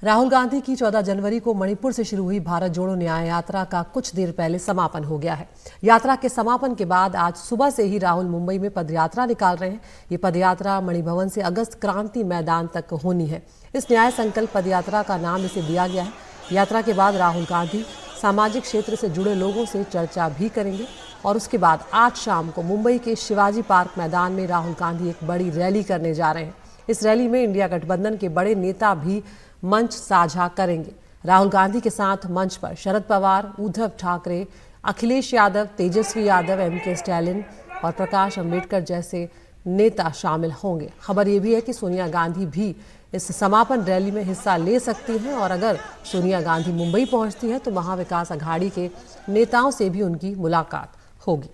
राहुल गांधी की 14 जनवरी को मणिपुर से शुरू हुई भारत जोड़ो न्याय यात्रा का कुछ देर पहले समापन हो गया है। यात्रा के समापन के बाद आज सुबह से ही राहुल मुंबई में पदयात्रा निकाल रहे हैं। ये पदयात्रा मणिभवन से अगस्त क्रांति मैदान तक होनी है। इस न्याय संकल्प पदयात्रा का नाम इसे दिया गया है। यात्रा के बाद राहुल गांधी सामाजिक क्षेत्र से जुड़े लोगों से चर्चा भी करेंगे और उसके बाद आज शाम को मुंबई के शिवाजी पार्क मैदान में राहुल गांधी एक बड़ी रैली करने जा रहे हैं। इस रैली में इंडिया गठबंधन के बड़े नेता भी मंच साझा करेंगे। राहुल गांधी के साथ मंच पर शरद पवार, उद्धव ठाकरे, अखिलेश यादव, तेजस्वी यादव, एमके स्टैलिन और प्रकाश अंबेडकर जैसे नेता शामिल होंगे। खबर ये भी है कि सोनिया गांधी भी इस समापन रैली में हिस्सा ले सकती हैं और अगर सोनिया गांधी मुंबई पहुंचती है तो महाविकास अघाड़ी के नेताओं से भी उनकी मुलाकात होगी।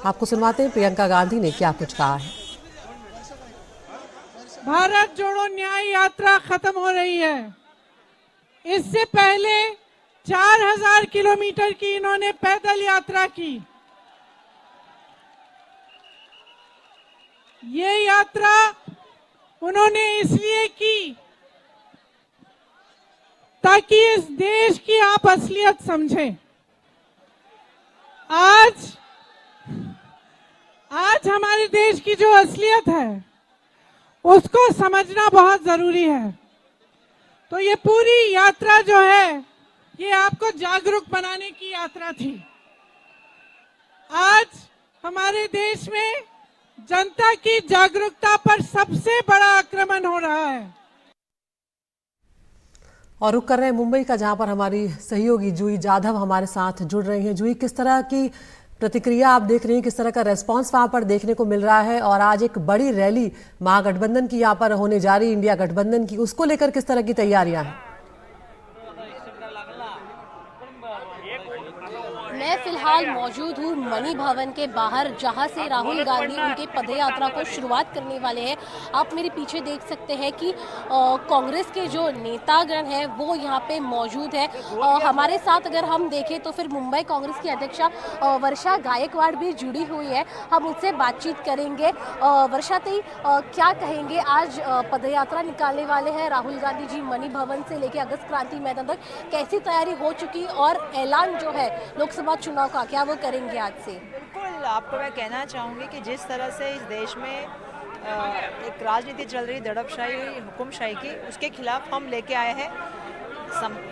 आपको सुनवाते हैं प्रियंका गांधी ने क्या कुछ कहा है। भारत जोड़ो न्याय यात्रा खत्म हो रही है। इससे पहले 4000 किलोमीटर की इन्होंने पैदल यात्रा की। ये यात्रा उन्होंने इसलिए की ताकि इस देश की आप असलियत समझें। आज हमारे देश की जो असलियत है उसको समझना बहुत जरूरी है। तो ये पूरी यात्रा जो है ये आपको जागरूक बनाने की यात्रा थी। आज हमारे देश में जनता की जागरूकता पर सबसे बड़ा आक्रमण हो रहा है। और रुक कर रहे हैं मुंबई का, जहां पर हमारी सहयोगी जूही जाधव हमारे साथ जुड़ रही हैं। जूही, किस तरह की प्रतिक्रिया आप देख रही हैं, किस तरह का रेस्पॉन्स वहां पर देखने को मिल रहा है और आज एक बड़ी रैली महागठबंधन की यहाँ पर होने जा रही, इंडिया गठबंधन की, उसको लेकर किस तरह की तैयारियां हैं? मैं फिलहाल मौजूद हूँ मणि भवन के बाहर, जहाँ से राहुल गांधी उनके पदयात्रा को शुरुआत करने वाले हैं। आप मेरे पीछे देख सकते हैं कि कांग्रेस के जो नेतागण हैं वो यहाँ पे मौजूद है। हमारे साथ अगर हम देखें तो फिर मुंबई कांग्रेस की अध्यक्षा वर्षा गायकवाड़ भी जुड़ी हुई है। हम उनसे बातचीत करेंगे। वर्षा दी, क्या कहेंगे, आज पदयात्रा निकालने वाले हैं राहुल गांधी जी मणि भवन से लेकर अगस्त क्रांति मैदान तक, कैसी तैयारी हो चुकी और ऐलान जो है लोकसभा चुनाव का क्या वो करेंगे आज से? बिल्कुल, आपको मैं कहना चाहूँगी कि जिस तरह से इस देश में एक राजनीति चल रही, दड़पशाही, हुकुमशाही की, उसके खिलाफ हम लेके आए हैं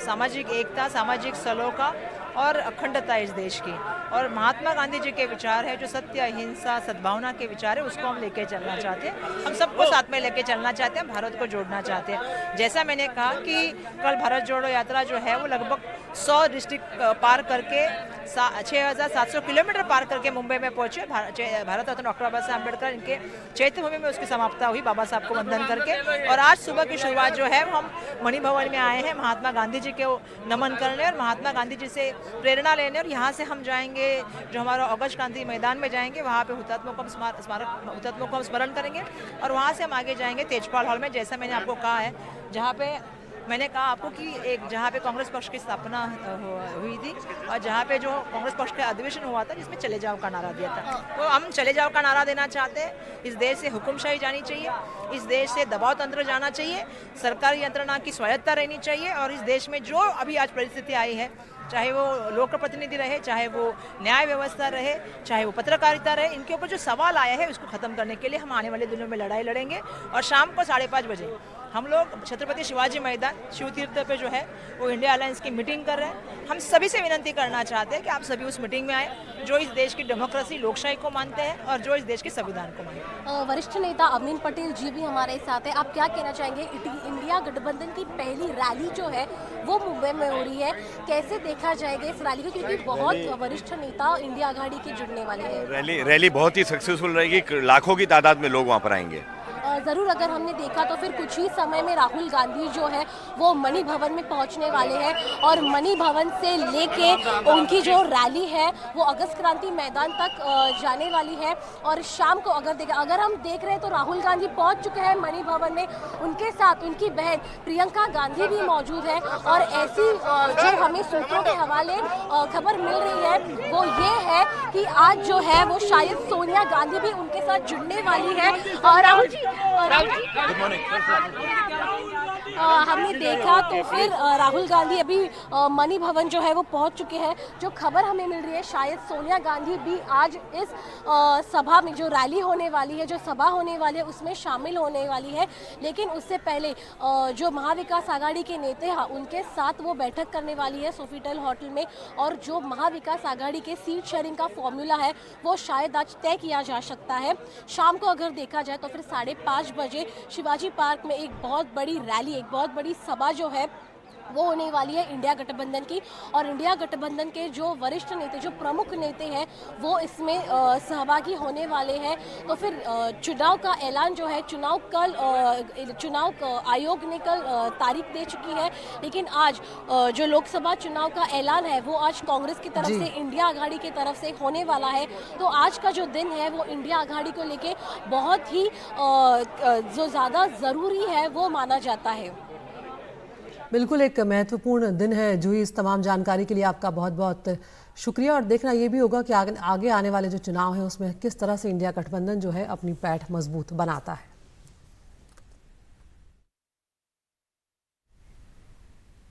सामाजिक एकता, सामाजिक सलोखा और अखंडता इस देश की। और महात्मा गांधी जी के विचार है जो सत्य, अहिंसा, सद्भावना के विचार है, उसको हम लेके चलना चाहते हैं। हम सबको साथ में लेके चलना चाहते हैं, भारत को जोड़ना चाहते हैं। जैसा मैंने कहा कि कल भारत जोड़ो यात्रा जो है वो लगभग 100 डिस्ट्रिक्ट पार करके 6700 किलोमीटर पार करके मुंबई में पहुंचे। भारत रत्न डॉक्टर बाबा साहब अम्बेडकर इनके चैत्य भूमि में उसकी समाप्ता हुई, बाबा साहब को वंदन करके। और आज सुबह की शुरुआत जो है हम मणि भवन में आए हैं महात्मा गांधी जी को नमन करने और महात्मा गांधी जी से प्रेरणा लेने। और यहाँ से हम जाएंगे जो हमारा अगस्त क्रांति मैदान में जाएंगे, वहाँ पे हुतात्मा को हम स्मरण करेंगे और वहाँ से हम आगे जाएंगे तेजपाल हॉल में, जैसा मैंने आपको कहा है, जहाँ पे मैंने कहा आपको कि एक जहाँ पे कांग्रेस पक्ष की स्थापना हुई थी और जहाँ पे जो कांग्रेस पक्ष का अधिवेशन हुआ था जिसमें चले जाओ का नारा दिया था, तो हम चले जाओ का नारा देना चाहते हैं। इस देश से हुकुमशाही जानी चाहिए, इस देश से दबाव तंत्र जाना चाहिए, सरकारी यंत्रणा की स्वायत्तता रहनी चाहिए। और इस देश में जो अभी आज परिस्थिति आई है, चाहे वो लोक प्रतिनिधि रहे, चाहे वो न्याय व्यवस्था रहे, चाहे वो पत्रकारिता रहे, इनके ऊपर जो सवाल आया है उसको खत्म करने के लिए हम आने वाले दिनों में लड़ाई लड़ेंगे। और शाम को 5:30 बजे हम लोग छत्रपति शिवाजी मैदान शिव तीर्थ पे जो है वो इंडिया अलायंस की मीटिंग कर रहे हैं। हम सभी से विनती करना चाहते हैं कि आप सभी उस मीटिंग में आए जो इस देश की डेमोक्रेसी, लोकशाही को मानते हैं और जो इस देश के संविधान को मानते हैं। वरिष्ठ नेता अमीन पटेल जी भी हमारे साथ है। आप क्या कहना चाहेंगे, इंडिया गठबंधन की पहली रैली जो है वो मुंबई में हो रही है, कैसे देखा जाएगा इस रैली को, क्योंकि बहुत वरिष्ठ नेता इंडिया आघाड़ी के जुड़ने वाले हैं? रैली बहुत ही सक्सेसफुल रहेगी, लाखों की तादाद में लोग वहाँ पर आएंगे। ज़रूर, अगर हमने देखा तो फिर कुछ ही समय में राहुल गांधी जो है वो मणि भवन में पहुंचने वाले हैं और मणि भवन से लेके उनकी जो रैली है वो अगस्त क्रांति मैदान तक जाने वाली है। और शाम को अगर हम देख रहे हैं तो राहुल गांधी पहुंच चुके हैं मणि भवन में, उनके साथ उनकी बहन प्रियंका गांधी भी मौजूद है। और ऐसी जो हमें सूत्रों के हवाले खबर मिल रही है वो ये है कि आज जो है वो शायद सोनिया गांधी भी उनके साथ जुड़ने वाली है। और राहुल जी, गुड मॉर्निंग। हमने देखा तो फिर राहुल गांधी अभी मणि भवन जो है वो पहुंच चुके हैं। जो खबर हमें मिल रही है शायद सोनिया गांधी भी आज इस सभा में जो रैली होने वाली है, जो सभा होने वाली है उसमें शामिल होने वाली है। लेकिन उससे पहले जो महाविकास आघाड़ी के नेता हैं उनके साथ वो बैठक करने वाली है सोफिटेल होटल में। और जो महाविकास आघाड़ी के सीट शेयरिंग का फॉर्मूला है वो शायद आज तय किया जा सकता है। शाम को अगर देखा जाए तो फिर 5:30 बजे शिवाजी पार्क में एक बहुत बड़ी रैली, एक बहुत बड़ी सभा जो है वो होने वाली है इंडिया गठबंधन की। और इंडिया गठबंधन के जो वरिष्ठ नेता, जो प्रमुख नेता हैं वो इसमें सहभागी होने वाले हैं। तो फिर चुनाव का ऐलान जो है, चुनाव आयोग ने कल तारीख दे चुकी है। लेकिन आज जो लोकसभा चुनाव का ऐलान है वो आज कांग्रेस की तरफ से, इंडिया आघाड़ी की तरफ से होने वाला है। तो आज का जो दिन है वो इंडिया आघाड़ी को लेके बहुत ही जो ज़्यादा ज़रूरी है वो माना जाता है। बिल्कुल एक महत्वपूर्ण दिन है। जूही, इस तमाम जानकारी के लिए आपका बहुत बहुत शुक्रिया। और देखना ये भी होगा कि आगे आने वाले जो चुनाव हैं उसमें किस तरह से इंडिया गठबंधन जो है अपनी पैठ मजबूत बनाता है।